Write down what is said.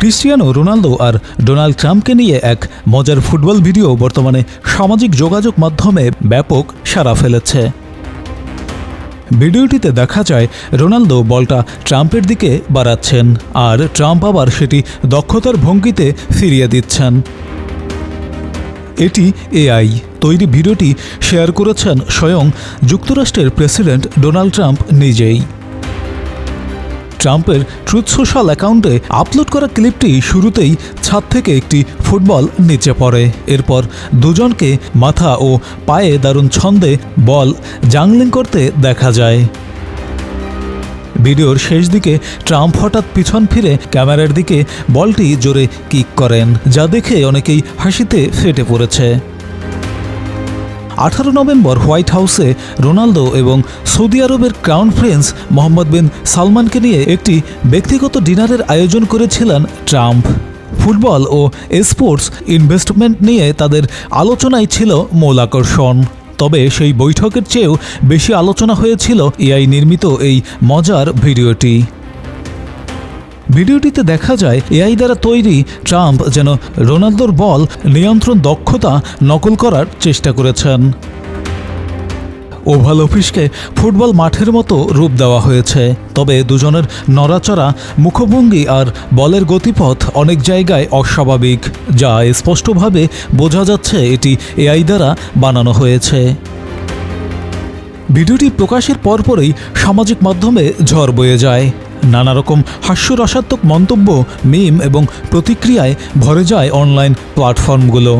Cristiano Ronaldo আর Donald ট্রাম্পকে নিয়ে এক মজার ফুটবল ভিডিও বর্তমানে সামাজিক যোগাযোগ মাধ্যমে ব্যাপক সাড়া ফেলেছে। ভিডিওটিতে দেখা যায় রোনালদো বলটা ট্রাম্পের দিকে বাড়াচ্ছেন আর ট্রাম্প আবার সেটি দক্ষতার ভঙ্গিতে ফিরিয়ে দিচ্ছেন। এটি এআই তৈরি ভিডিওটি শেয়ার করেছেন স্বয়ং যুক্তরাষ্ট্রের প্রেসিডেন্ট ডোনাল্ড ট্রাম্প নিজেই। ট্রাম্পের ট্রুথ সোশ্যাল অ্যাকাউন্টে আপলোড করা ক্লিপটি শুরুতেই ছাদ থেকে একটি ফুটবল নিচে পড়ে। এরপর দুজনকে মাথা ও পায়ে দারুণ ছন্দে বল জাংলিং করতে দেখা যায়। ভিডিওর শেষ দিকে ট্রাম্প হঠাৎ পিছন ফিরে ক্যামেরার দিকে বলটি জোরে কিক করেন, যা দেখে অনেকেই হাসিতে ফেটে পড়েছে। 18 নভেম্বর হোয়াইট হাউসে রোনালদো এবং সৌদি আরবের ক্রাউন প্রিন্স মোহাম্মদ বিন সালমানকে নিয়ে একটি ব্যক্তিগত ডিনারের আয়োজন করেছিলেন ট্রাম্প। ফুটবল ও স্পোর্টস ইনভেস্টমেন্ট নিয়ে তাদের আলোচনাই ছিল মূল আকর্ষণ। তবে সেই বৈঠকের চেয়েও বেশি আলোচনা হয়েছিল এআই নির্মিত এই মজার ভিডিওটি। ভিডিওটিতে দেখা যায় এআই দ্বারা তৈরি ট্রাম্প যেন রোনালদোর বল নিয়ন্ত্রণ দক্ষতা নকল করার চেষ্টা করেছেন। ওভাল অফিসকে ফুটবল মাঠের মতো রূপ দেওয়া হয়েছে, তবে দুজনের নড়াচড়া, মুখভঙ্গি আর বলের গতিপথ অনেক জায়গায় অস্বাভাবিক, যা স্পষ্টভাবে বোঝা যাচ্ছে এটি এআই দ্বারা বানানো হয়েছে। ভিডিওটি প্রকাশের পরপরই সামাজিক মাধ্যমে ঝড় বয়ে যায়। নানা রকম হাস্যরসাত্মক মন্তব্য, মিম এবং প্রতিক্রিয়ায় ভরে যায় অনলাইন প্ল্যাটফর্মগুলো।